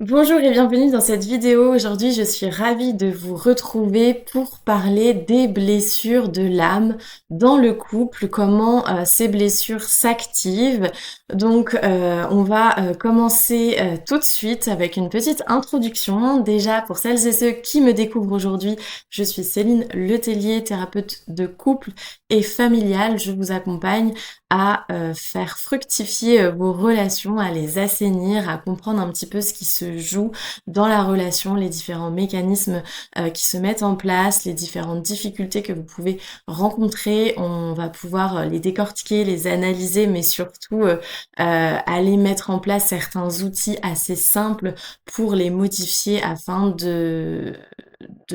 Bonjour et bienvenue dans cette vidéo. Aujourd'hui, je suis ravie de vous retrouver pour parler des blessures de l'âme dans le couple, comment ces blessures s'activent. Donc, on va commencer tout de suite avec une petite introduction. Déjà, pour celles et ceux qui me découvrent aujourd'hui, je suis Céline Letellier, thérapeute de couple et familiale. Je vous accompagne à faire fructifier vos relations, à les assainir, à comprendre un petit peu ce qui se joue dans la relation, les différents mécanismes qui se mettent en place, les différentes difficultés que vous pouvez rencontrer. On va pouvoir les décortiquer, les analyser, mais surtout aller mettre en place certains outils assez simples pour les modifier afin de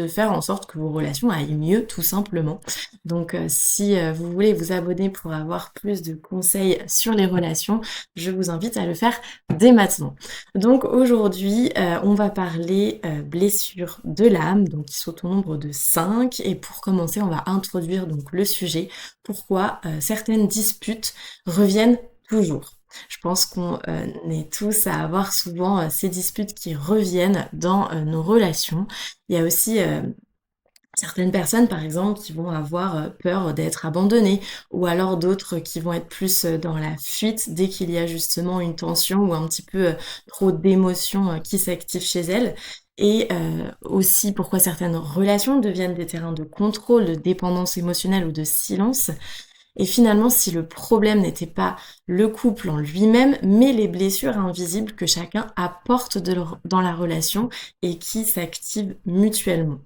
faire en sorte que vos relations aillent mieux, tout simplement. Donc, si vous voulez vous abonner pour avoir plus de conseils sur les relations, je vous invite à le faire dès maintenant. Donc, aujourd'hui, on va parler blessures de l'âme, donc qui sont au nombre de 5. Et pour commencer, on va introduire donc le sujet, pourquoi certaines disputes reviennent toujours. Je pense qu'on est tous à avoir souvent ces disputes qui reviennent dans nos relations. Il y a aussi certaines personnes, par exemple, qui vont avoir peur d'être abandonnées, ou alors d'autres qui vont être plus dans la fuite dès qu'il y a justement une tension ou un petit peu trop d'émotions qui s'activent chez elles. Et aussi pourquoi certaines relations deviennent des terrains de contrôle, de dépendance émotionnelle ou de silence. Et finalement, si le problème n'était pas le couple en lui-même, mais les blessures invisibles que chacun apporte dans la relation et qui s'activent mutuellement.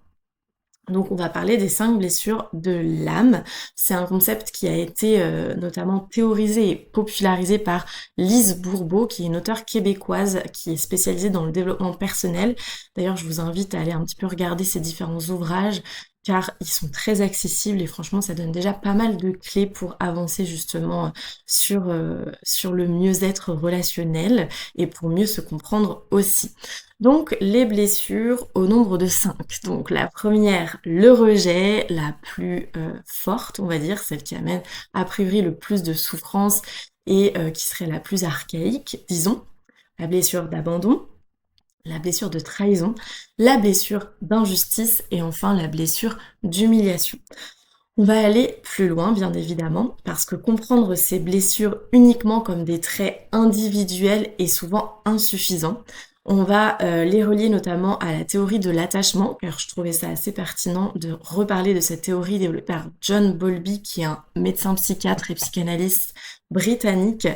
Donc on va parler des 5 blessures de l'âme. C'est un concept qui a été notamment théorisé et popularisé par Lise Bourbeau, qui est une auteure québécoise qui est spécialisée dans le développement personnel. D'ailleurs, je vous invite à aller un petit peu regarder ses différents ouvrages, car ils sont très accessibles et franchement, ça donne déjà pas mal de clés pour avancer justement sur le mieux-être relationnel et pour mieux se comprendre aussi. Donc les blessures au nombre de 5. Donc la première, le rejet, la plus forte, on va dire, celle qui amène a priori le plus de souffrance et qui serait la plus archaïque, disons. La blessure d'abandon, la blessure de trahison, la blessure d'injustice et enfin la blessure d'humiliation. On va aller plus loin, bien évidemment, parce que comprendre ces blessures uniquement comme des traits individuels est souvent insuffisant. On va les relier notamment à la théorie de l'attachement, car je trouvais ça assez pertinent de reparler de cette théorie développée par John Bowlby, qui est un médecin psychiatre et psychanalyste britannique,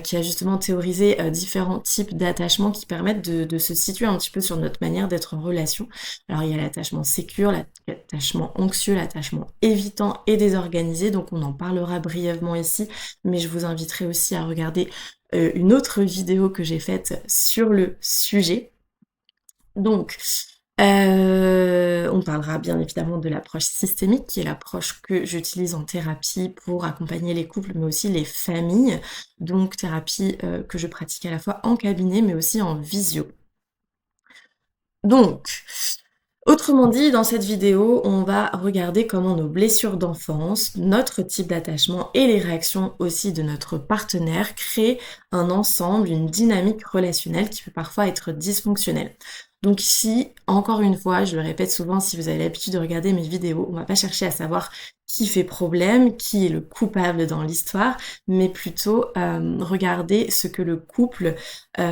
qui a justement théorisé différents types d'attachement qui permettent de se situer un petit peu sur notre manière d'être en relation. Alors il y a l'attachement sécure, l'attachement anxieux, l'attachement évitant et désorganisé, donc on en parlera brièvement ici, mais je vous inviterai aussi à regarder une autre vidéo que j'ai faite sur le sujet. Donc, on parlera bien évidemment de l'approche systémique, qui est l'approche que j'utilise en thérapie pour accompagner les couples, mais aussi les familles. Donc, thérapie que je pratique à la fois en cabinet, mais aussi en visio. Donc, autrement dit, dans cette vidéo, on va regarder comment nos blessures d'enfance, notre type d'attachement et les réactions aussi de notre partenaire créent un ensemble, une dynamique relationnelle qui peut parfois être dysfonctionnelle. Donc ici, encore une fois, je le répète souvent, si vous avez l'habitude de regarder mes vidéos, on ne va pas chercher à savoir qui fait problème, qui est le coupable dans l'histoire, mais plutôt regarder ce que le couple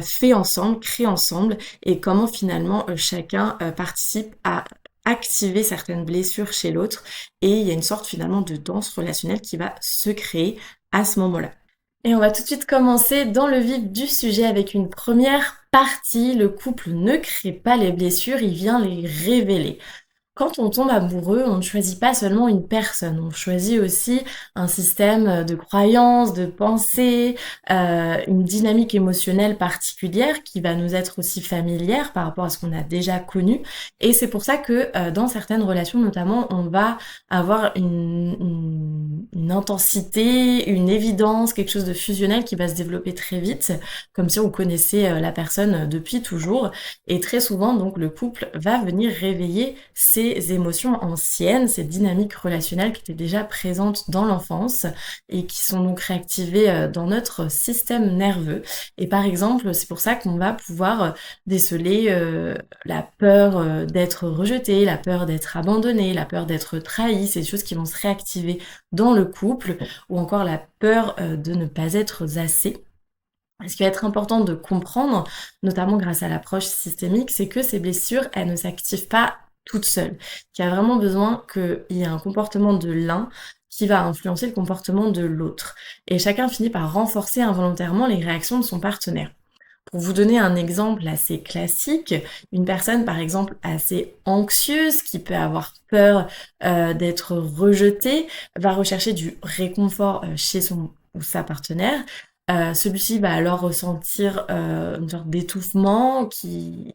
fait ensemble, crée ensemble, et comment finalement chacun participe à activer certaines blessures chez l'autre, et il y a une sorte finalement de danse relationnelle qui va se créer à ce moment-là. Et on va tout de suite commencer dans le vif du sujet avec une première partie. Le couple ne crée pas les blessures, il vient les révéler. Quand on tombe amoureux, on ne choisit pas seulement une personne, on choisit aussi un système de croyances, de pensées, une dynamique émotionnelle particulière qui va nous être aussi familière par rapport à ce qu'on a déjà connu. Et c'est pour ça que dans certaines relations notamment, on va avoir une intensité, une évidence, quelque chose de fusionnel qui va se développer très vite, comme si on connaissait la personne depuis toujours. Et très souvent, donc, le couple va venir réveiller ses ces émotions anciennes, ces dynamiques relationnelles qui étaient déjà présentes dans l'enfance et qui sont donc réactivées, dans notre système nerveux. Et par exemple, c'est pour ça qu'on va pouvoir, déceler, la peur, d'être rejeté, la peur d'être abandonné, la peur d'être trahi. C'est des choses qui vont se réactiver dans le couple ou encore la peur, de ne pas être assez. Ce qui va être important de comprendre, notamment grâce à l'approche systémique, c'est que ces blessures, elles ne s'activent pas toutes seules. Qu'il y a vraiment besoin qu'il y ait un comportement de l'un qui va influencer le comportement de l'autre. Et chacun finit par renforcer involontairement les réactions de son partenaire. Pour vous donner un exemple assez classique, une personne par exemple assez anxieuse qui peut avoir peur d'être rejetée va rechercher du réconfort chez son ou sa partenaire. Celui-ci va alors ressentir une sorte d'étouffement qui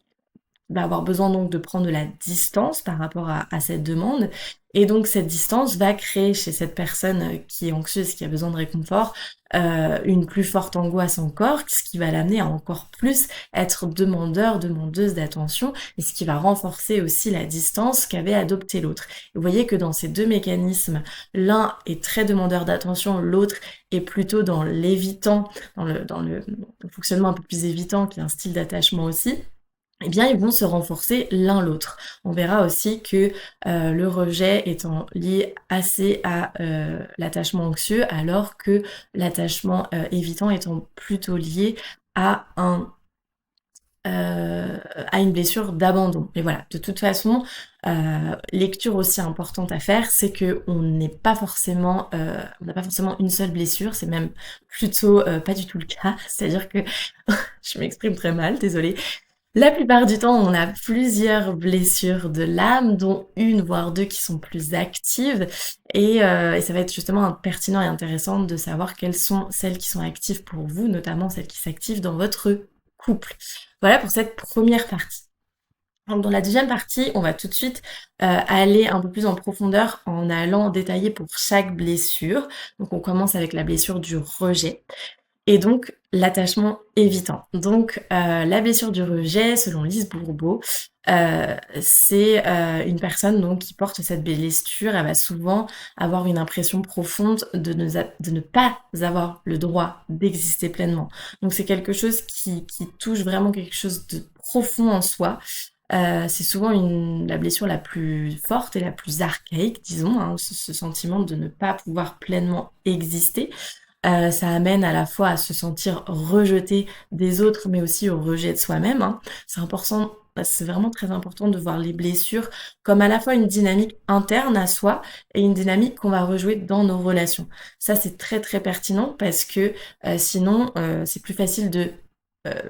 va avoir besoin donc de prendre de la distance par rapport à cette demande. Et donc cette distance va créer chez cette personne qui est anxieuse, qui a besoin de réconfort, une plus forte angoisse encore, ce qui va l'amener à encore plus être demandeur, demandeuse d'attention, et ce qui va renforcer aussi la distance qu'avait adopté l'autre. Vous voyez que dans ces deux mécanismes, l'un est très demandeur d'attention, l'autre est plutôt dans l'évitant, dans le fonctionnement un peu plus évitant, qui est un style d'attachement aussi. Eh bien, ils vont se renforcer l'un l'autre. On verra aussi que le rejet étant lié assez à l'attachement anxieux, alors que l'attachement évitant étant plutôt lié à à une blessure d'abandon. Et voilà, de toute façon, lecture aussi importante à faire, c'est que on n'a pas forcément une seule blessure, c'est même plutôt pas du tout le cas. C'est-à-dire que je m'exprime très mal, désolée. La plupart du temps, on a plusieurs blessures de l'âme, dont une voire deux qui sont plus actives, et ça va être justement pertinent et intéressant de savoir quelles sont celles qui sont actives pour vous, notamment celles qui s'activent dans votre couple. Voilà pour cette première partie. Donc dans la deuxième partie, on va tout de suite aller un peu plus en profondeur en allant détailler pour chaque blessure. Donc on commence avec la blessure du rejet. Et donc, l'attachement évitant. Donc, la blessure du rejet, selon Lise Bourbeau, c'est une personne donc qui porte cette blessure. Elle va souvent avoir une impression profonde de ne pas avoir le droit d'exister pleinement. Donc, c'est quelque chose qui touche vraiment quelque chose de profond en soi. C'est souvent la blessure la plus forte et la plus archaïque, disons, hein, ce sentiment de ne pas pouvoir pleinement exister. Ça amène à la fois à se sentir rejeté des autres, mais aussi au rejet de soi-même, hein. C'est vraiment très important de voir les blessures comme à la fois une dynamique interne à soi et une dynamique qu'on va rejouer dans nos relations. Ça, c'est très, très pertinent parce que, sinon, c'est plus facile de,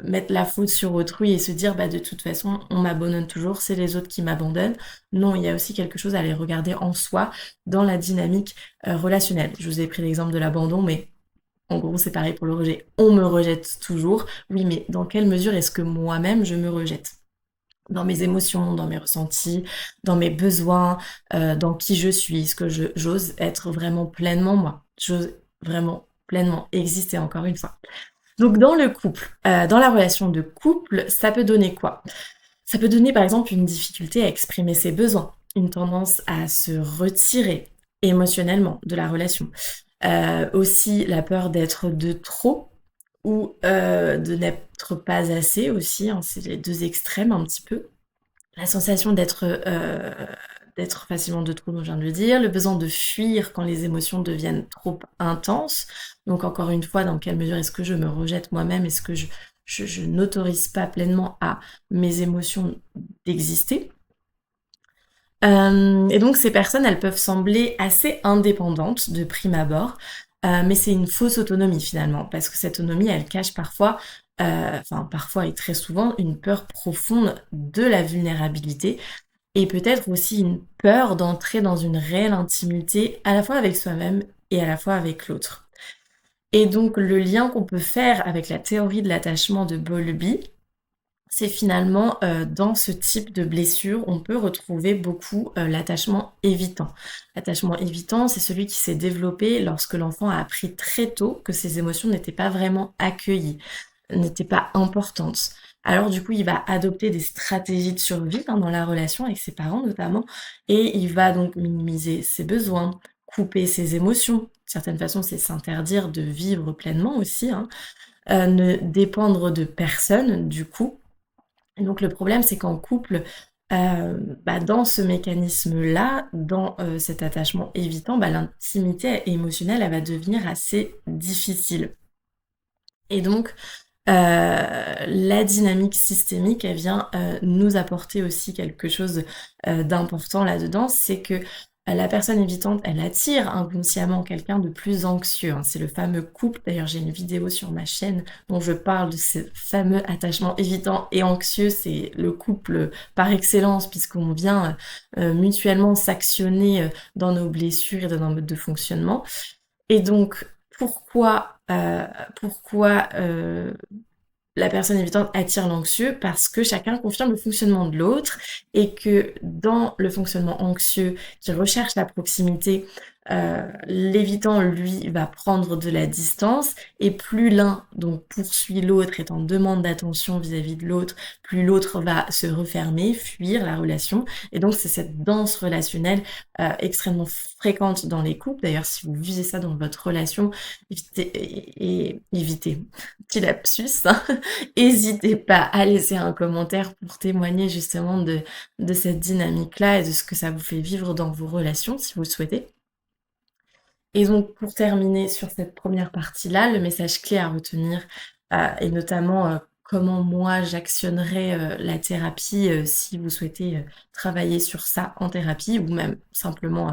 mettre la faute sur autrui et se dire: «Bah, de toute façon, on m'abandonne toujours, c'est les autres qui m'abandonnent». Non, il y a aussi quelque chose à aller regarder en soi, dans la dynamique, relationnelle. Je vous ai pris l'exemple de l'abandon, mais en gros, c'est pareil pour le rejet. On me rejette toujours. Oui, mais dans quelle mesure est-ce que moi-même je me rejette? Dans mes émotions, dans mes ressentis, dans mes besoins, dans qui je suis. Est-ce que j'ose être vraiment pleinement moi? J'ose vraiment pleinement exister, encore une fois. Donc dans le couple, dans la relation de couple, ça peut donner quoi? Ça peut donner par exemple une difficulté à exprimer ses besoins, une tendance à se retirer émotionnellement de la relation. Aussi la peur d'être de trop ou de n'être pas assez aussi, hein, c'est les 2 extrêmes un petit peu. La sensation d'être facilement de trop, dont je viens de le dire, le besoin de fuir quand les émotions deviennent trop intenses. Donc encore une fois, dans quelle mesure est-ce que je me rejette moi-même? Est-ce que je n'autorise pas pleinement à mes émotions d'exister? Et donc ces personnes, elles peuvent sembler assez indépendantes de prime abord, mais c'est une fausse autonomie finalement, parce que cette autonomie, elle cache parfois, enfin parfois et très souvent, une peur profonde de la vulnérabilité et peut-être aussi une peur d'entrer dans une réelle intimité, à la fois avec soi-même et à la fois avec l'autre. Et donc le lien qu'on peut faire avec la théorie de l'attachement de Bowlby, c'est finalement, dans ce type de blessure, on peut retrouver beaucoup, l'attachement évitant. L'attachement évitant, c'est celui qui s'est développé lorsque l'enfant a appris très tôt que ses émotions n'étaient pas vraiment accueillies, n'étaient pas importantes. alors du coup, il va adopter des stratégies de survie, hein, dans la relation avec ses parents notamment, et il va donc minimiser ses besoins, couper ses émotions. Certaines façons, c'est s'interdire de vivre pleinement aussi, hein, ne dépendre de personne du coup. Et donc le problème, c'est qu'en couple, dans ce mécanisme-là, dans, cet attachement évitant, l'intimité émotionnelle, elle va devenir assez difficile. Et donc, la dynamique systémique, elle vient, nous apporter aussi quelque chose, d'important là-dedans. C'est que, la personne évitante, elle attire inconsciemment quelqu'un de plus anxieux, hein. C'est le fameux couple, d'ailleurs j'ai une vidéo sur ma chaîne dont je parle de ce fameux attachement évitant et anxieux. C'est le couple, par excellence puisqu'on vient, mutuellement s'actionner, dans nos blessures et dans nos modes de fonctionnement. Et donc pourquoi la personne évitante attire l'anxieux? Parce que chacun confirme le fonctionnement de l'autre et que dans le fonctionnement anxieux qui recherche la proximité, l'évitant, lui, va prendre de la distance et plus l'un donc poursuit l'autre, est en demande d'attention vis-à-vis de l'autre, plus l'autre va se refermer, fuir la relation. Et donc c'est cette danse relationnelle, extrêmement fréquente dans les couples. D'ailleurs, si vous vivez ça dans votre relation, évitez, petit lapsus, hein. Hésitez pas à laisser un commentaire pour témoigner justement de cette dynamique-là et de ce que ça vous fait vivre dans vos relations, si vous le souhaitez. Et donc pour terminer sur cette première partie-là, le message clé à retenir, et notamment, comment moi j'actionnerais, la thérapie, si vous souhaitez, travailler sur ça en thérapie ou même simplement,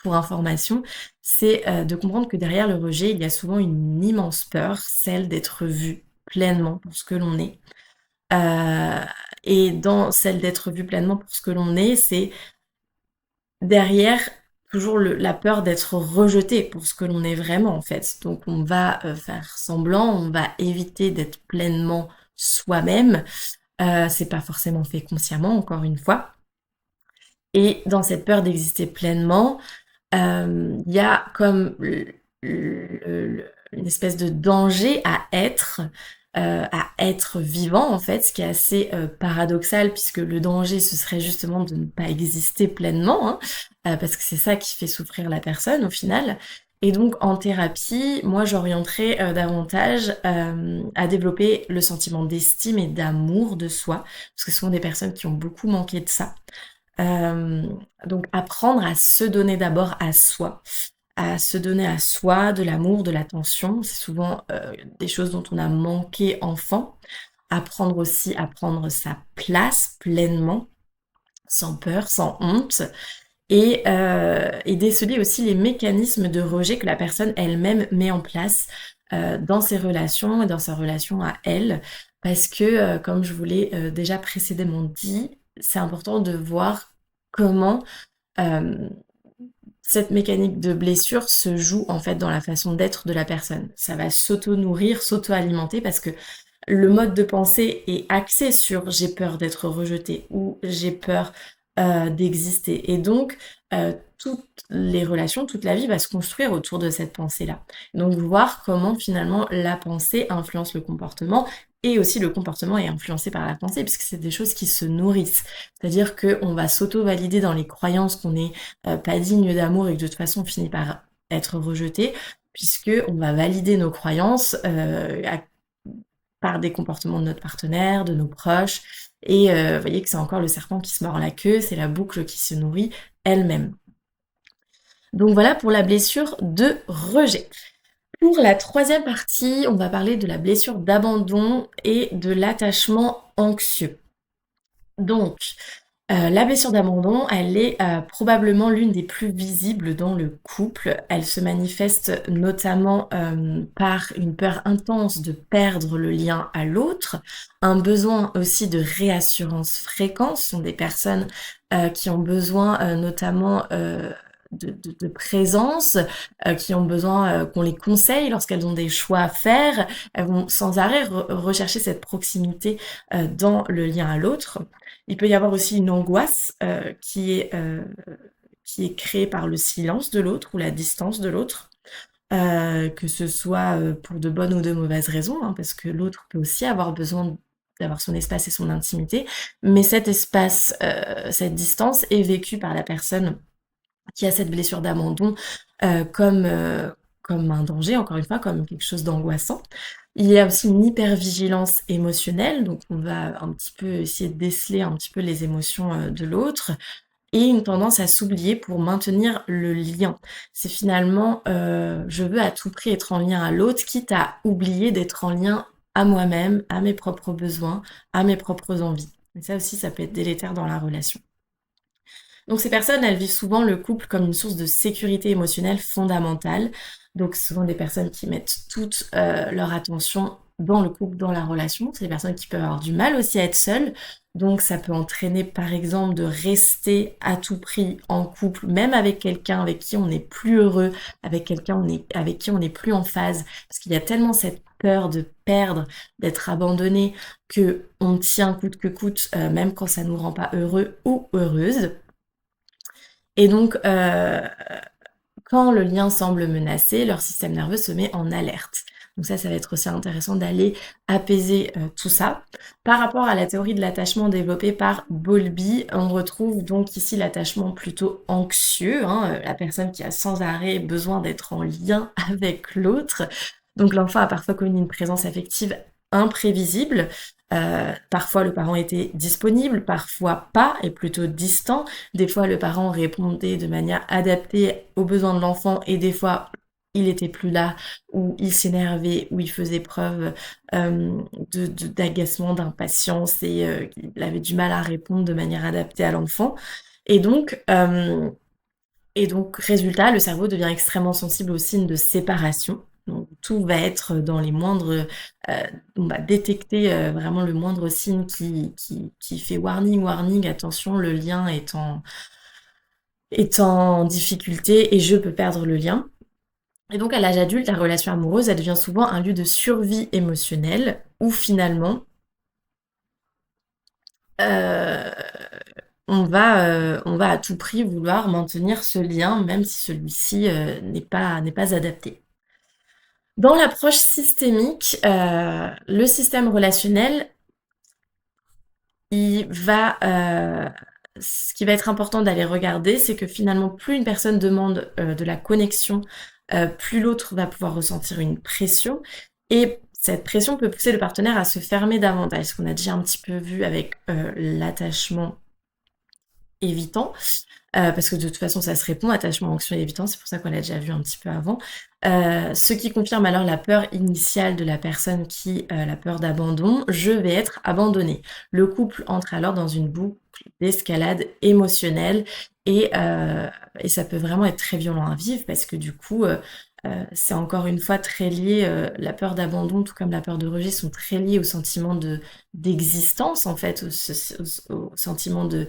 pour information, c'est, de comprendre que derrière le rejet, il y a souvent une immense peur, celle d'être vu pleinement pour ce que l'on est. Heu et dans celle d'être vu pleinement pour ce que l'on est, c'est derrière toujours la peur d'être rejeté pour ce que l'on est vraiment, en fait. Donc on va, faire semblant, on va éviter d'être pleinement soi-même. C'est pas forcément fait consciemment, encore une fois. Et dans cette peur d'exister pleinement, il y a comme une espèce de danger à être vivant en fait, ce qui est assez, paradoxal puisque le danger ce serait justement de ne pas exister pleinement, hein, parce que c'est ça qui fait souffrir la personne au final. Et donc en thérapie, moi j'orienterais, davantage, à développer le sentiment d'estime et d'amour de soi, parce que ce sont des personnes qui ont beaucoup manqué de ça. Donc apprendre à se donner d'abord à se donner à soi de l'amour, de l'attention. C'est souvent, des choses dont on a manqué enfant. Apprendre aussi à prendre sa place pleinement, sans peur, sans honte et déceler aussi les mécanismes de rejet que la personne elle-même met en place, dans ses relations et dans sa relation à elle. Parce que, comme je vous l'ai, déjà précédemment dit, c'est important de voir comment, hem, cette mécanique de blessure se joue, en fait, dans la façon d'être de la personne. Ça va s'auto-nourrir, s'auto-alimenter parce que le mode de pensée est axé sur: «J'ai peur d'être rejeté» ou «J'ai peur, d'exister» et donc toutes les relations, toute la vie va se construire autour de cette pensée-là. Donc voir comment finalement la pensée influence le comportement et aussi le comportement est influencé par la pensée puisque c'est des choses qui se nourrissent. C'est-à-dire qu'on va s'auto-valider dans les croyances qu'on est, pas digne d'amour et que de toute façon on finit par être rejeté, puisqu'on va valider nos croyances, par des comportements de notre partenaire, de nos proches et vous voyez que c'est encore le serpent qui se mord la queue, c'est la boucle qui se nourrit elle-même. Donc voilà pour la blessure de rejet. Pour la troisième partie, on va parler de la blessure d'abandon et de l'attachement anxieux. Donc, la blessure d'abandon, elle est, probablement l'une des plus visibles dans le couple. Elle se manifeste notamment, par une peur intense de perdre le lien à l'autre, un besoin aussi de réassurance fréquent. Ce sont des personnes, qui ont besoin, notamment, de présence, qui ont besoin, qu'on les conseille lorsqu'elles ont des choix à faire. Elles vont sans arrêt rechercher cette proximité, dans le lien à l'autre. Il peut y avoir aussi une angoisse, qui est créée par le silence de l'autre ou la distance de l'autre, que ce soit, pour de bonnes ou de mauvaises raisons, hein, parce que l'autre peut aussi avoir besoin d'avoir son espace et son intimité, mais cet espace, cette distance est vécue par la personne qui a cette blessure d'abandon, comme un danger, encore une fois, comme quelque chose d'angoissant. Il y a aussi une hypervigilance émotionnelle, donc on va un petit peu essayer de déceler un petit peu les émotions, de l'autre et une tendance à s'oublier pour maintenir le lien. C'est finalement, je veux à tout prix être en lien à l'autre, quitte à oublier d'être en lien à moi-même, à mes propres besoins, à mes propres envies. Et ça aussi, ça peut être délétère dans la relation. Donc ces personnes, elles vivent souvent le couple comme une source de sécurité émotionnelle fondamentale. Donc souvent des personnes qui mettent toute leur attention dans le couple, dans la relation. C'est des personnes qui peuvent avoir du mal aussi à être seules. Donc ça peut entraîner par exemple de rester à tout prix en couple, même avec quelqu'un avec qui on n'est plus heureux, avec quelqu'un avec qui on n'est plus en phase. Parce qu'il y a tellement cette peur de perdre, d'être abandonné, que on tient coûte que coûte, même quand ça nous rend pas heureux ou heureuse. Et donc, quand le lien semble menacé, leur système nerveux se met en alerte. Donc ça va être aussi intéressant d'aller apaiser tout ça. Par rapport à la théorie de l'attachement développée par Bowlby, on retrouve donc ici l'attachement plutôt anxieux, hein, la personne qui a sans arrêt besoin d'être en lien avec l'autre. Donc l'enfant a parfois connu une présence affective imprévisible. Parfois le parent était disponible, parfois pas, et plutôt distant. Des fois le parent répondait de manière adaptée aux besoins de l'enfant et des fois il était plus là, ou il s'énervait, ou il faisait preuve d'agacement, d'impatience et il avait du mal à répondre de manière adaptée à l'enfant. Et donc, résultat, le cerveau devient extrêmement sensible aux signes de séparation. Donc, tout va être dans les moindres... on va détecter vraiment le moindre signe qui fait warning, warning, attention, le lien est en difficulté et je peux perdre le lien. Et donc, à l'âge adulte, la relation amoureuse, elle devient souvent un lieu de survie émotionnelle où finalement, euh, on va à tout prix vouloir maintenir ce lien, même si celui-ci n'est pas adapté. Dans l'approche systémique, le système relationnel, ce qui va être important d'aller regarder, c'est que finalement, plus une personne demande de la connexion, plus l'autre va pouvoir ressentir une pression. Et cette pression peut pousser le partenaire à se fermer davantage, ce qu'on a déjà un petit peu vu avec l'attachement évitant, parce que de toute façon ça se répond, attachement, anxieux et évitant, c'est pour ça qu'on l'a déjà vu un petit peu avant. Ce qui confirme alors la peur initiale de la personne qui la peur d'abandon, je vais être abandonnée. Le couple entre alors dans une boucle d'escalade émotionnelle et ça peut vraiment être très violent à vivre parce que du coup, c'est encore une fois très lié, la peur d'abandon tout comme la peur de rejet sont très liées au sentiment d'existence en fait, au sentiment de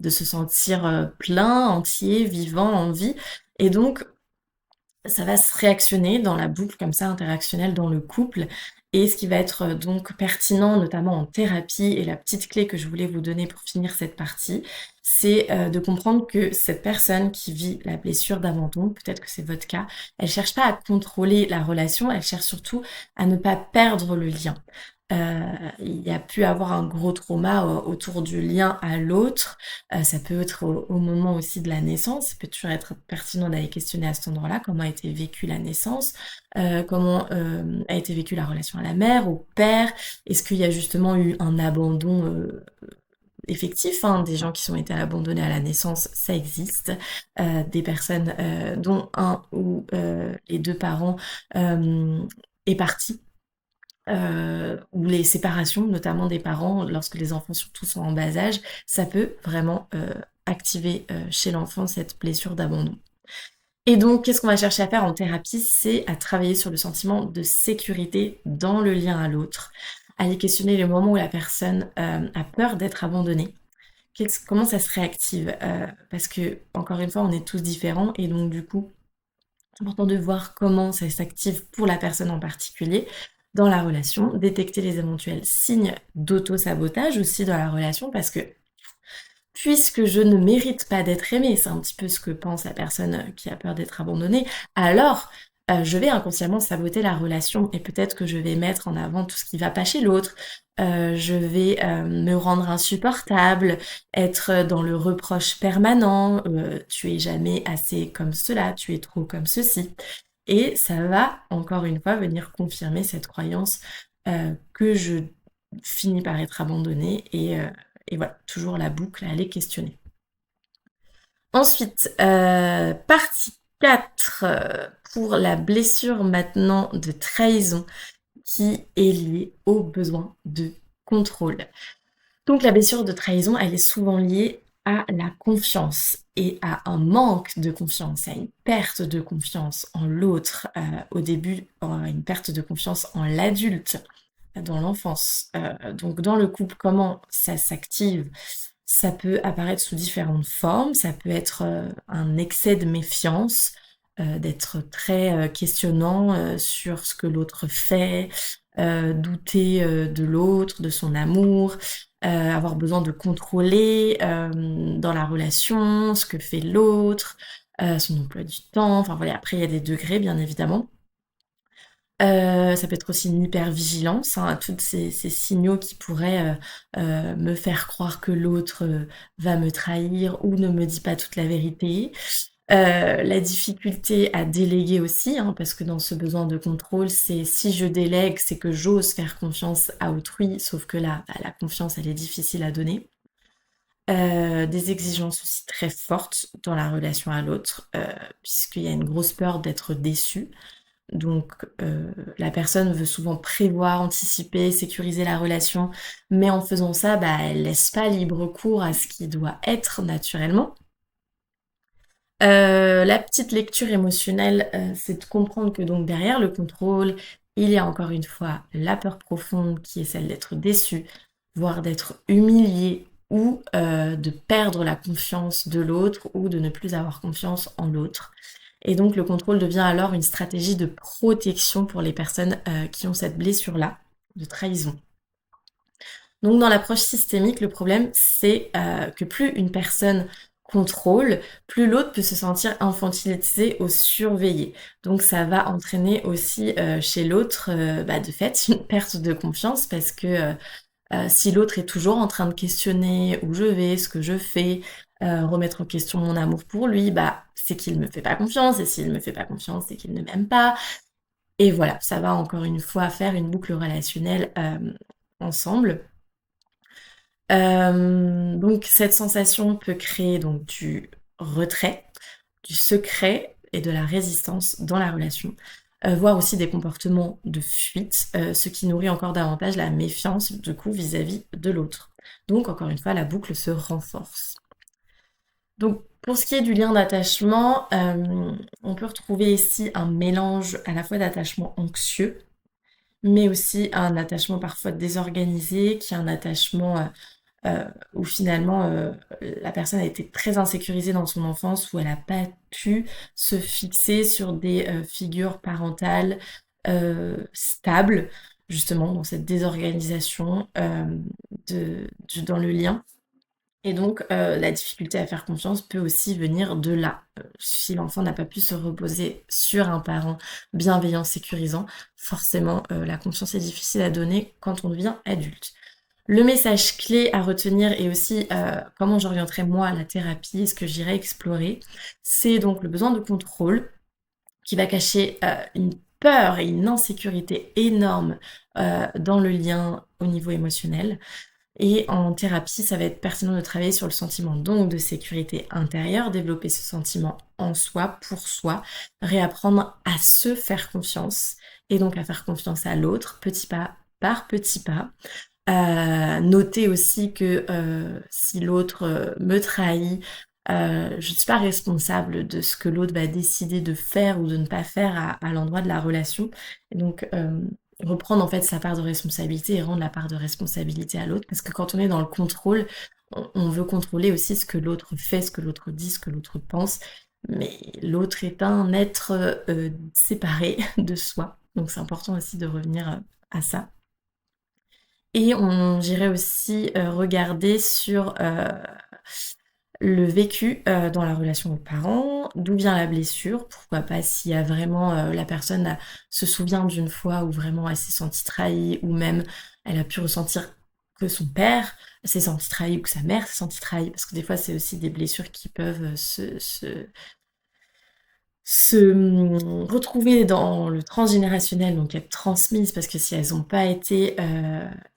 se sentir plein, entier, vivant, en vie. Et donc, ça va se réactionner dans la boucle comme ça interactionnelle dans le couple. Et ce qui va être donc pertinent, notamment en thérapie, et la petite clé que je voulais vous donner pour finir cette partie, c'est de comprendre que cette personne qui vit la blessure d'abandon, peut-être que c'est votre cas, elle cherche pas à contrôler la relation, elle cherche surtout à ne pas perdre le lien. Il y a pu avoir un gros trauma autour du lien à l'autre. Ça peut être au moment aussi de la naissance. Ça peut toujours être pertinent d'aller questionner à cet endroit-là comment a été vécue la naissance, comment a été vécue la relation à la mère, au père. Est-ce qu'il y a justement eu un abandon effectif, hein, des gens qui ont été abandonnés à la naissance, ça existe. Des personnes dont un ou les deux parents est parti ou les séparations, notamment des parents, lorsque les enfants surtout sont en bas âge, ça peut vraiment activer chez l'enfant cette blessure d'abandon. Et donc, qu'est-ce qu'on va chercher à faire en thérapie? C'est à travailler sur le sentiment de sécurité dans le lien à l'autre, aller questionner les moments où la personne a peur d'être abandonnée. Comment ça se réactive? Parce que, encore une fois, on est tous différents et donc du coup, c'est important de voir comment ça s'active pour la personne en particulier dans la relation, détecter les éventuels signes d'auto-sabotage aussi dans la relation parce que puisque je ne mérite pas d'être aimée, c'est un petit peu ce que pense la personne qui a peur d'être abandonnée, alors je vais inconsciemment saboter la relation et peut-être que je vais mettre en avant tout ce qui va pas chez l'autre. Je vais, me rendre insupportable, être dans le reproche permanent, «Tu es jamais assez comme cela, tu es trop comme ceci» et ça va encore une fois venir confirmer cette croyance, que je finis par être abandonnée et voilà, toujours la boucle à aller questionner. Ensuite, partie 4 pour la blessure maintenant de trahison qui est liée au besoin de contrôle. Donc la blessure de trahison, elle est souvent liée à la confiance et à un manque de confiance, à une perte de confiance en l'autre, au début, une perte de confiance en l'adulte, dans l'enfance. Donc dans le couple, comment ça s'active? Ça peut apparaître sous différentes formes, ça peut être, un excès de méfiance, d'être très, questionnant, sur ce que l'autre fait, douter, de l'autre, de son amour, avoir besoin de contrôler, dans la relation, ce que fait l'autre, son emploi du temps, enfin voilà, après il y a des degrés bien évidemment. Ça peut être aussi une hypervigilance, hein, à toutes ces signaux qui pourraient, me faire croire que l'autre, va me trahir ou ne me dit pas toute la vérité. La difficulté à déléguer aussi, hein, parce que dans ce besoin de contrôle, c'est si je délègue, c'est que j'ose faire confiance à autrui, sauf que là, bah, la confiance, elle est difficile à donner. Des exigences aussi très fortes dans la relation à l'autre, puisqu'il y a une grosse peur d'être déçu. Donc, la personne veut souvent prévoir, anticiper, sécuriser la relation, mais en faisant ça, bah, elle laisse pas libre cours à ce qui doit être naturellement. La petite lecture émotionnelle, c'est de comprendre que donc derrière le contrôle, il y a encore une fois la peur profonde qui est celle d'être déçu, voire d'être humilié ou, de perdre la confiance de l'autre ou de ne plus avoir confiance en l'autre. Et donc le contrôle devient alors une stratégie de protection pour les personnes, qui ont cette blessure-là, de trahison. Donc dans l'approche systémique, le problème, c'est, que plus une personne contrôle, plus l'autre peut se sentir infantilisé ou surveillé. Donc ça va entraîner aussi, chez l'autre, bah, de fait, une perte de confiance parce que, si l'autre est toujours en train de questionner où je vais, ce que je fais, remettre en question mon amour pour lui, bah, c'est qu'il me fait pas confiance et s'il me fait pas confiance, c'est qu'il ne m'aime pas et voilà, ça va encore une fois faire une boucle relationnelle, ensemble. Donc cette sensation peut créer donc du retrait, du secret et de la résistance dans la relation, voire aussi des comportements de fuite, ce qui nourrit encore davantage la méfiance du coup vis-à-vis de l'autre. Donc encore une fois, la boucle se renforce. Donc pour ce qui est du lien d'attachement, on peut retrouver ici un mélange à la fois d'attachement anxieux, mais aussi un attachement parfois désorganisé, qui est un attachement, où finalement, la personne a été très insécurisée dans son enfance, où elle n'a pas pu se fixer sur des, figures parentales, stables, justement dans cette désorganisation, dans le lien et donc la difficulté à faire confiance peut aussi venir de là. Si l'enfant n'a pas pu se reposer sur un parent bienveillant, sécurisant, forcément, la confiance est difficile à donner quand on devient adulte. Le message clé à retenir et aussi, comment j'orienterai moi la thérapie, ce que j'irai explorer, c'est donc le besoin de contrôle qui va cacher, une peur et une insécurité énorme, dans le lien au niveau émotionnel et en thérapie, ça va être pertinent de travailler sur le sentiment donc de sécurité intérieure, développer ce sentiment en soi, pour soi, réapprendre à se faire confiance et donc à faire confiance à l'autre, petit pas par petit pas. Noter aussi que, si l'autre, me trahit, je ne suis pas responsable de ce que l'autre va décider de faire ou de ne pas faire à l'endroit de la relation et donc, reprendre en fait sa part de responsabilité et rendre la part de responsabilité à l'autre. Parce que quand on est dans le contrôle, on veut contrôler aussi ce que l'autre fait, ce que l'autre dit, ce que l'autre pense, mais l'autre est un être, séparé de soi, donc c'est important aussi de revenir, à ça. Et on j'irai aussi, regarder sur, le vécu dans la relation aux parents, d'où vient la blessure, pourquoi pas s'il y a vraiment la personne se souvient d'une fois où vraiment elle s'est sentie trahie, ou même elle a pu ressentir que son père s'est senti trahi ou que sa mère s'est sentie trahie, parce que des fois c'est aussi des blessures qui peuvent retrouver dans le transgénérationnel, donc être transmises, parce que si elles n'ont pas été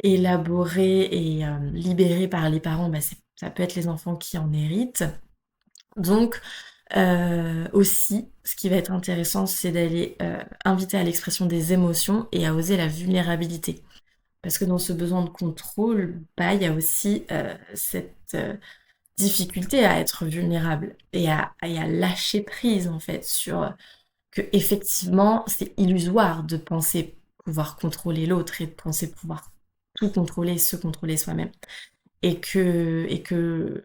élaborées et libérées par les parents, bah, ça peut être les enfants qui en héritent. Donc aussi, ce qui va être intéressant, c'est d'aller inviter à l'expression des émotions et à oser la vulnérabilité. Parce que dans ce besoin de contrôle, bah, il y a aussi cette difficulté à être vulnérable et à lâcher prise en fait sur que effectivement c'est illusoire de penser pouvoir contrôler l'autre et de penser pouvoir tout contrôler, se contrôler soi-même. Et que, et que,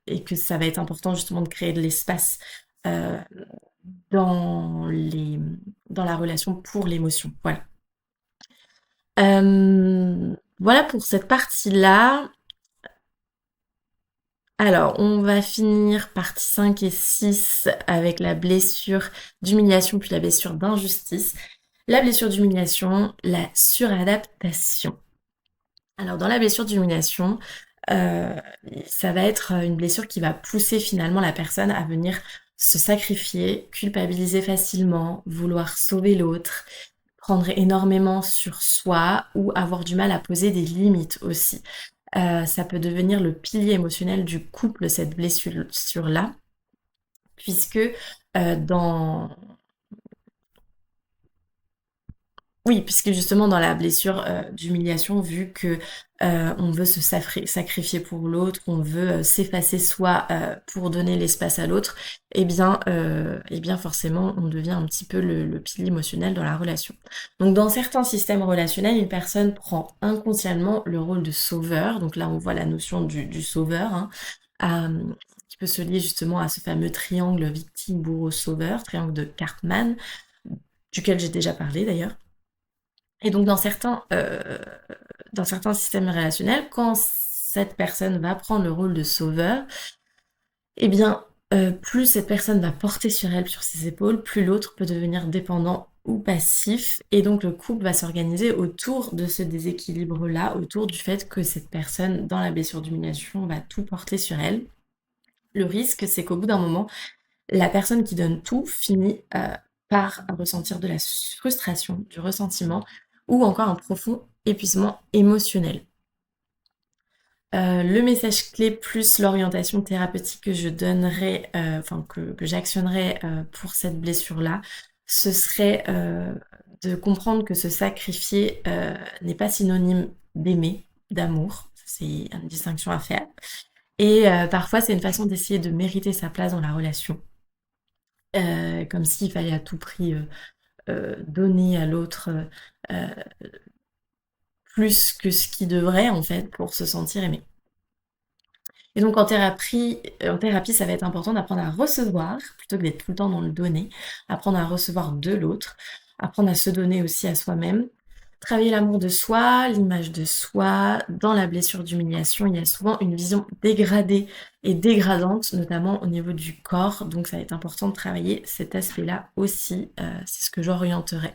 et que ça va être important justement de créer de l'espace euh, dans dans la relation pour l'émotion. Voilà. Voilà pour cette partie-là. Alors, on va finir partie 5 et 6 avec la blessure d'humiliation puis la blessure d'injustice. La blessure d'humiliation, la suradaptation. Alors, dans la blessure d'humiliation, euh, ça va être une blessure qui va pousser finalement la personne à venir se sacrifier, culpabiliser facilement, vouloir sauver l'autre, prendre énormément sur soi ou avoir du mal à poser des limites aussi. Ça peut devenir le pilier émotionnel du couple, cette blessure-là, puisque dans... Oui, puisque justement dans la blessure d'humiliation, vu que on veut se sacrifier pour l'autre, on veut s'effacer soi pour donner l'espace à l'autre, eh bien forcément on devient un petit peu le pilier émotionnel dans la relation. Donc dans certains systèmes relationnels, une personne prend inconsciemment le rôle de sauveur. Donc là on voit la notion du sauveur, hein, qui peut se lier justement à ce fameux triangle victime, bourreau, sauveur, triangle de Cartman, duquel j'ai déjà parlé d'ailleurs. Et donc dans certains systèmes relationnels, quand cette personne va prendre le rôle de sauveur, eh bien, plus cette personne va porter sur elle, sur ses épaules, plus l'autre peut devenir dépendant ou passif. Et donc le couple va s'organiser autour de ce déséquilibre-là, autour du fait que cette personne, dans la blessure d'humiliation, va tout porter sur elle. Le risque, c'est qu'au bout d'un moment, la personne qui donne tout finit par ressentir de la frustration, du ressentiment ou encore un profond épuisement émotionnel. Le message clé plus l'orientation thérapeutique que je donnerai, que j'actionnerai pour cette blessure-là, ce serait de comprendre que se sacrifier n'est pas synonyme d'aimer, d'amour. C'est une distinction à faire. Et parfois, c'est une façon d'essayer de mériter sa place dans la relation. Comme s'il fallait à tout prix donner à l'autre plus que ce qu'il devrait en fait pour se sentir aimé. Et donc en thérapie, ça va être important d'apprendre à recevoir plutôt que d'être tout le temps dans le donner, apprendre à recevoir de l'autre, apprendre à se donner aussi à soi-même. Travailler l'amour de soi, l'image de soi. Dans la blessure d'humiliation, il y a souvent une vision dégradée et dégradante, notamment au niveau du corps. Donc ça va être important de travailler cet aspect-là aussi. C'est ce que j'orienterai.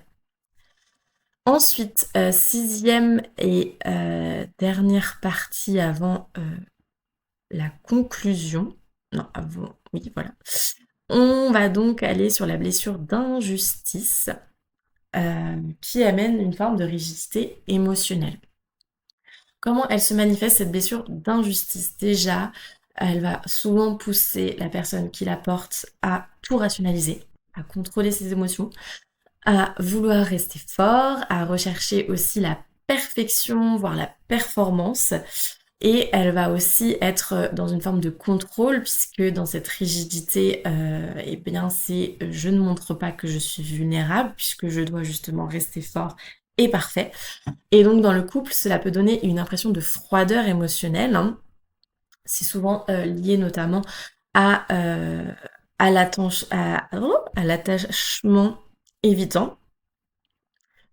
Ensuite, sixième et dernière partie avant la conclusion. Non, avant, oui, voilà. On va donc aller sur la blessure d'injustice qui amène une forme de rigidité émotionnelle. Comment elle se manifeste cette blessure d'injustice? Déjà, elle va souvent pousser la personne qui la porte à tout rationaliser, à contrôler ses émotions, à vouloir rester fort, à rechercher aussi la perfection, voire la performance. Et elle va aussi être dans une forme de contrôle, puisque dans cette rigidité, eh bien, c'est je ne montre pas que je suis vulnérable, puisque je dois justement rester fort et parfait. Et donc dans le couple, cela peut donner une impression de froideur émotionnelle, hein. C'est souvent lié notamment à, à l'attachement évitant.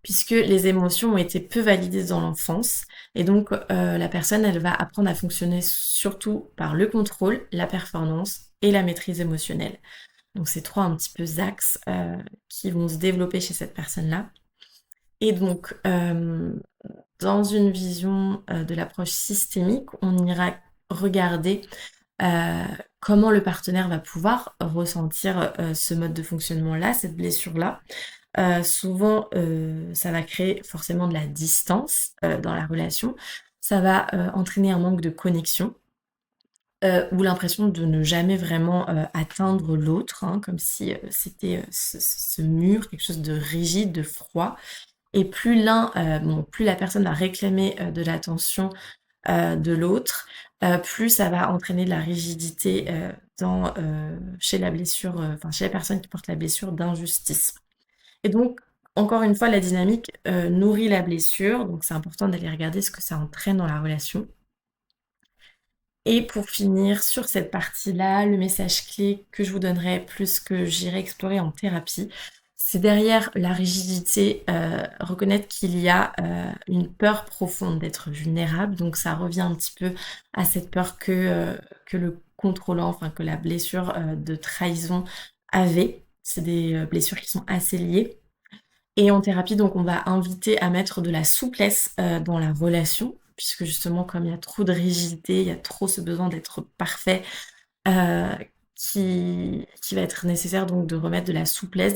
puisque les émotions ont été peu validées dans l'enfance. Et donc, la personne, elle va apprendre à fonctionner surtout par le contrôle, la performance et la maîtrise émotionnelle. Donc, c'est trois un petit peu axes qui vont se développer chez cette personne-là. Et donc, dans une vision de l'approche systémique, on ira regarder euh, comment le partenaire va pouvoir ressentir ce mode de fonctionnement-là, cette blessure-là. Souvent, ça va créer forcément de la distance dans la relation. Ça va entraîner un manque de connexion ou l'impression de ne jamais vraiment atteindre l'autre, hein, comme si c'était ce mur, quelque chose de rigide, de froid. Et plus la personne va réclamer de l'attention de l'autre, plus ça va entraîner de la rigidité chez la blessure, chez la personne qui porte la blessure d'injustice. Et donc, encore une fois, la dynamique nourrit la blessure, donc c'est important d'aller regarder ce que ça entraîne dans la relation. Et pour finir sur cette partie-là, le message clé que je vous donnerai, plus que j'irai explorer en thérapie, c'est derrière la rigidité, reconnaître qu'il y a une peur profonde d'être vulnérable. Donc ça revient un petit peu à cette peur que le contrôlant, enfin que la blessure de trahison avait. C'est des blessures qui sont assez liées. Et en thérapie, donc, on va inviter à mettre de la souplesse dans la relation, puisque justement, comme il y a trop de rigidité, il y a trop ce besoin d'être parfait, euh, qui va être nécessaire donc de remettre de la souplesse,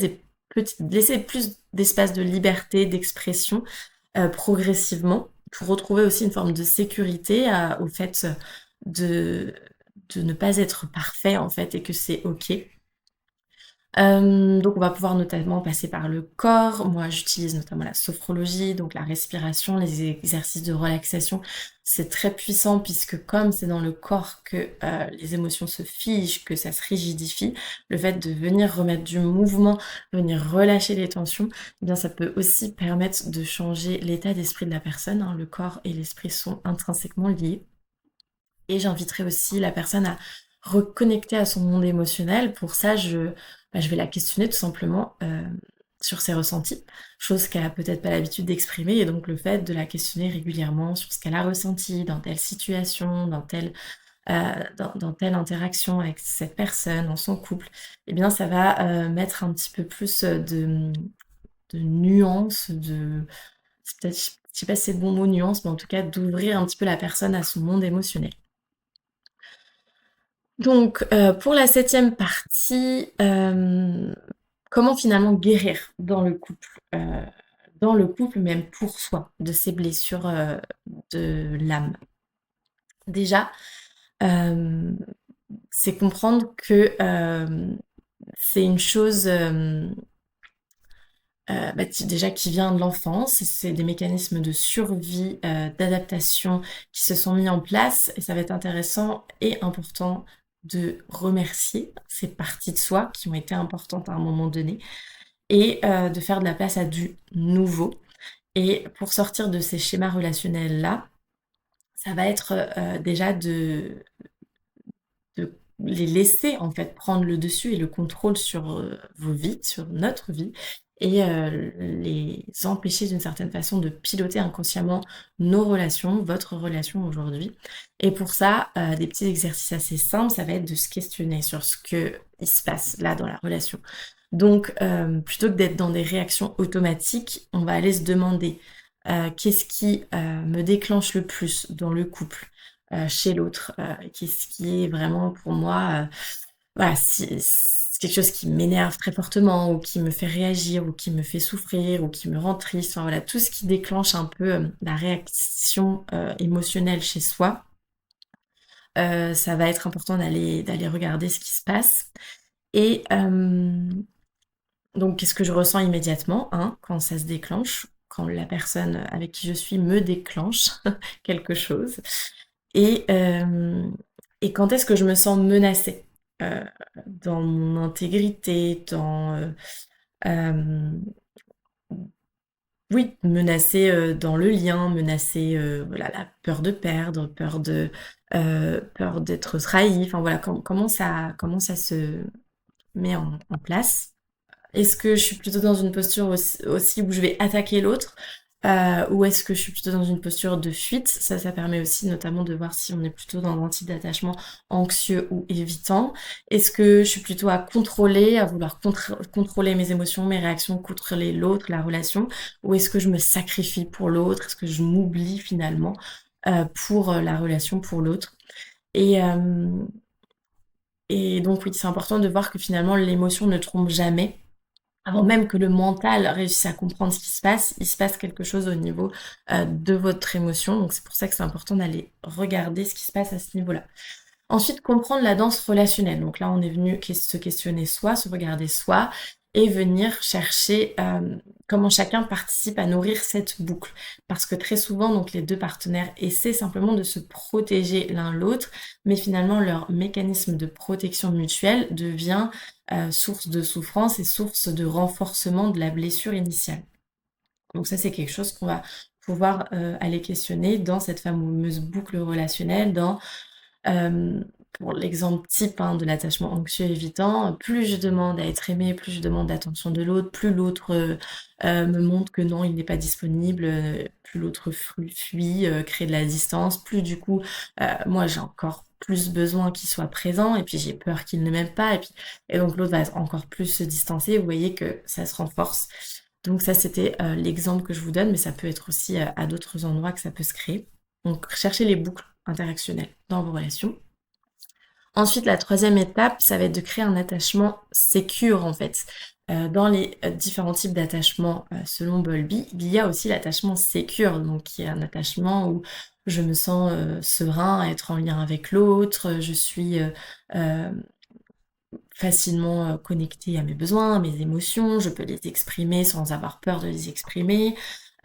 laisser plus d'espace de liberté, d'expression progressivement, pour retrouver aussi une forme de sécurité au fait de, de ne pas être parfait en fait et que c'est ok. Donc on va pouvoir notamment passer par le corps. Moi, j'utilise notamment la sophrologie, donc la respiration, les exercices de relaxation. C'est très puissant puisque comme c'est dans le corps que les émotions se figent, que ça se rigidifie, le fait de venir remettre du mouvement, venir relâcher les tensions, eh bien ça peut aussi permettre de changer l'état d'esprit de la personne, hein. Le corps et l'esprit sont intrinsèquement liés. Et j'inviterai aussi la personne à reconnecter à son monde émotionnel. Pour ça, je vais la questionner tout simplement sur ses ressentis, chose qu'elle a peut-être pas l'habitude d'exprimer. Et donc le fait de la questionner régulièrement sur ce qu'elle a ressenti dans telle situation, dans telle interaction avec cette personne, dans son couple, eh bien ça va mettre un petit peu plus de nuances, c'est peut-être, je sais pas si c'est le bon mot nuance, mais en tout cas d'ouvrir un petit peu la personne à son monde émotionnel. Donc, pour la septième partie, comment finalement guérir dans le couple, même pour soi, de ces blessures de l'âme. Déjà, euh, c'est comprendre que c'est une chose déjà qui vient de l'enfance, c'est des mécanismes de survie, d'adaptation qui se sont mis en place, et ça va être intéressant et important de remercier ces parties de soi qui ont été importantes à un moment donné, et de faire de la place à du nouveau. Et pour sortir de ces schémas relationnels-là, ça va être déjà de les laisser en fait prendre le dessus et le contrôle sur vos vies, sur notre vie, et les empêcher d'une certaine façon de piloter inconsciemment nos relations, votre relation aujourd'hui. Et pour ça, des petits exercices assez simples, ça va être de se questionner sur ce qui se passe là dans la relation. Donc, plutôt que d'être dans des réactions automatiques, on va aller se demander qu'est-ce qui me déclenche le plus dans le couple, chez l'autre, qu'est-ce qui est vraiment pour moi, voilà, si c'est quelque chose qui m'énerve très fortement ou qui me fait réagir ou qui me fait souffrir ou qui me rend triste, enfin voilà, tout ce qui déclenche un peu la réaction émotionnelle chez soi, ça va être important d'aller regarder ce qui se passe. Et donc, qu'est-ce que je ressens immédiatement, hein, quand ça se déclenche, quand la personne avec qui je suis me déclenche quelque chose. Et, euh, et quand est-ce que je me sens menacée dans mon intégrité, euh, oui, menacée dans le lien, menacée, voilà, la peur de perdre, peur d'être trahie, enfin voilà, comment ça se met en place. Est-ce que je suis plutôt dans une posture aussi où je vais attaquer l'autre ou est-ce que je suis plutôt dans une posture de fuite? Ça permet aussi notamment de voir si on est plutôt dans un type d'attachement anxieux ou évitant. Est-ce que je suis plutôt à contrôler, à vouloir contrôler mes émotions, mes réactions, contrôler l'autre, la relation? Ou est-ce que je me sacrifie pour l'autre? Est-ce que je m'oublie finalement pour la relation, pour l'autre? Et, hem et donc oui, c'est important de voir que finalement l'émotion ne trompe jamais. Avant même que le mental réussisse à comprendre ce qui se passe, il se passe quelque chose au niveau, de votre émotion. Donc c'est pour ça que c'est important d'aller regarder ce qui se passe à ce niveau-là. Ensuite, comprendre la danse relationnelle. Donc là, on est venu se questionner soi, se regarder soi et venir chercher comment chacun participe à nourrir cette boucle. Parce que très souvent, donc les deux partenaires essaient simplement de se protéger l'un l'autre, mais finalement leur mécanisme de protection mutuelle devient source de souffrance et source de renforcement de la blessure initiale. Donc ça, c'est quelque chose qu'on va pouvoir aller questionner dans cette fameuse boucle relationnelle, dans Hem, pour l'exemple type, hein, de l'attachement anxieux évitant, plus je demande à être aimée, plus je demande l'attention de l'autre, plus l'autre, me montre que non, il n'est pas disponible, plus l'autre fuit, crée de la distance, plus du coup, moi j'ai encore plus besoin qu'il soit présent et puis j'ai peur qu'il ne m'aime pas et donc l'autre va encore plus se distancer. Vous voyez que ça se renforce. Donc ça, c'était, l'exemple que je vous donne, mais ça peut être aussi, à d'autres endroits que ça peut se créer. Donc cherchez les boucles interactionnelles dans vos relations. Ensuite, la troisième étape, ça va être de créer un attachement sécure en fait. Dans les différents types d'attachement selon Bowlby, il y a aussi l'attachement sécure, donc qui est un attachement où je me sens serein à être en lien avec l'autre, je suis euh, facilement connectée à mes besoins, à mes émotions, je peux les exprimer sans avoir peur de les exprimer.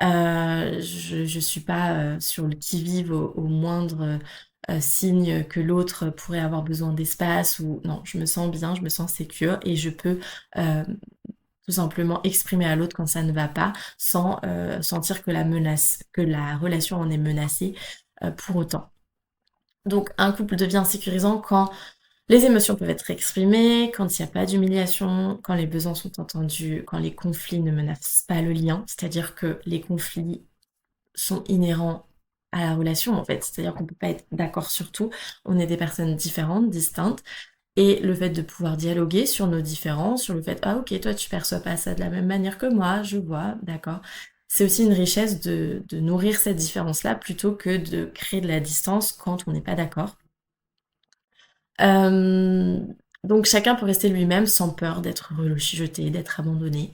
Je suis pas sur le qui-vive au moindre signe que l'autre pourrait avoir besoin d'espace ou non, je me sens bien, je me sens sécure et je peux euh, tout simplement exprimer à l'autre quand ça ne va pas sans sentir que la relation en est menacée pour autant. Donc un couple devient sécurisant quand les émotions peuvent être exprimées, quand il n'y a pas d'humiliation, quand les besoins sont entendus, quand les conflits ne menacent pas le lien, c'est-à-dire que les conflits sont inhérents à la relation en fait, c'est-à-dire qu'on ne peut pas être d'accord sur tout, on est des personnes différentes, distinctes, et le fait de pouvoir dialoguer sur nos différences, sur le fait ah ok toi tu perçois pas ça de la même manière que moi, je vois, d'accord. C'est aussi une richesse de nourrir cette différence-là plutôt que de créer de la distance quand on n'est pas d'accord. Donc chacun peut rester lui-même sans peur d'être rejeté, d'être abandonné.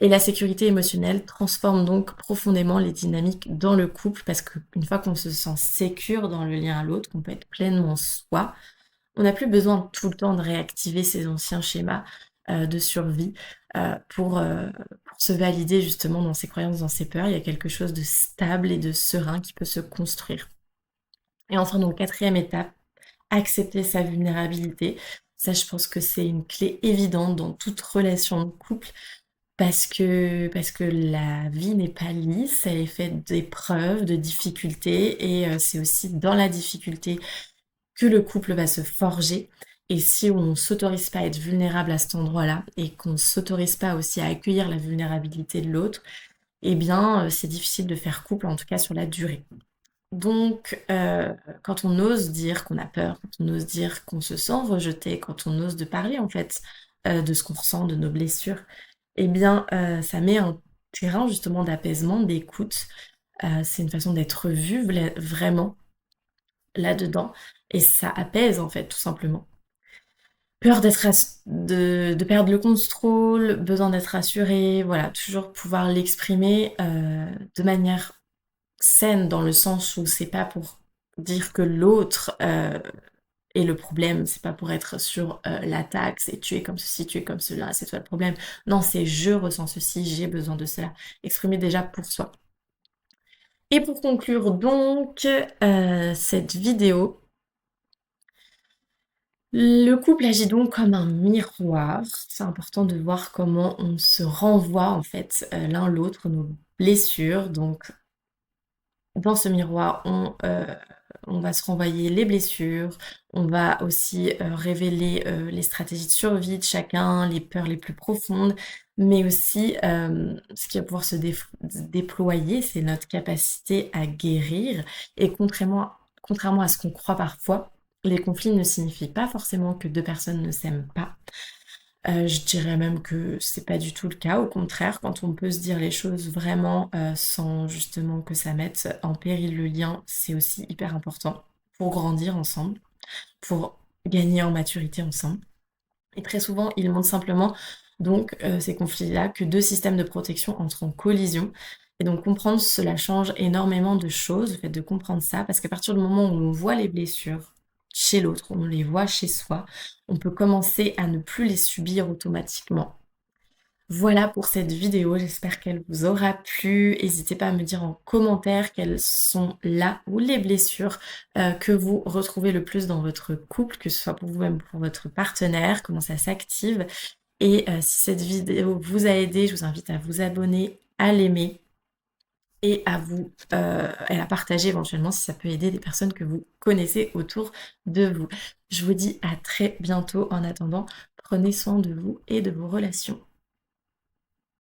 Et la sécurité émotionnelle transforme donc profondément les dynamiques dans le couple parce qu'une fois qu'on se sent sécure dans le lien à l'autre, qu'on peut être pleinement soi, on n'a plus besoin tout le temps de réactiver ces anciens schémas de survie pour se valider justement dans ses croyances, dans ses peurs. Il y a quelque chose de stable et de serein qui peut se construire. Et enfin, donc quatrième étape, accepter sa vulnérabilité. Ça, je pense que c'est une clé évidente dans toute relation de couple parce que la vie n'est pas lisse, elle est faite d'épreuves, de difficultés et c'est aussi dans la difficulté que le couple va se forger. Et si on ne s'autorise pas à être vulnérable à cet endroit-là et qu'on ne s'autorise pas aussi à accueillir la vulnérabilité de l'autre, eh bien, c'est difficile de faire couple, en tout cas sur la durée. Donc, quand on ose dire qu'on a peur, quand on ose dire qu'on se sent rejeté, quand on ose de parler en fait, de ce qu'on ressent, de nos blessures, eh bien, ça met un terrain justement d'apaisement, d'écoute. C'est une façon d'être vu vraiment là-dedans et ça apaise en fait, tout simplement. Peur de perdre le contrôle, besoin d'être rassuré, voilà, toujours pouvoir l'exprimer, de manière saine dans le sens où c'est pas pour dire que l'autre est le problème, c'est pas pour être sur l'attaque, c'est tu es comme ceci, tu es comme cela, c'est toi le problème. Non, c'est je ressens ceci, j'ai besoin de cela. Exprimer déjà pour soi. Et pour conclure donc cette vidéo, le couple agit donc comme un miroir. C'est important de voir comment on se renvoie en fait l'un l'autre, nos blessures. Donc dans ce miroir, on on va se renvoyer les blessures, on va aussi révéler les stratégies de survie de chacun, les peurs les plus profondes, mais aussi ce qui va pouvoir déployer, c'est notre capacité à guérir. Et contrairement à ce qu'on croit parfois, les conflits ne signifient pas forcément que deux personnes ne s'aiment pas. Je dirais même que c'est pas du tout le cas. Au contraire, quand on peut se dire les choses vraiment, sans justement que ça mette en péril le lien, c'est aussi hyper important pour grandir ensemble, pour gagner en maturité ensemble. Et très souvent, ils montrent simplement donc ces conflits-là que 2 systèmes de protection entrent en collision et donc comprendre cela change énormément de choses, le fait de comprendre ça, parce qu'à partir du moment où on voit les blessures chez l'autre, on les voit chez soi, on peut commencer à ne plus les subir automatiquement. Voilà pour cette vidéo, j'espère qu'elle vous aura plu. N'hésitez pas à me dire en commentaire quelles sont là ou les blessures que vous retrouvez le plus dans votre couple, que ce soit pour vous-même ou pour votre partenaire, comment ça s'active. Et si cette vidéo vous a aidé, je vous invite à vous abonner, à l'aimer et et à partager éventuellement si ça peut aider des personnes que vous connaissez autour de vous. Je vous dis à très bientôt. En attendant, prenez soin de vous et de vos relations.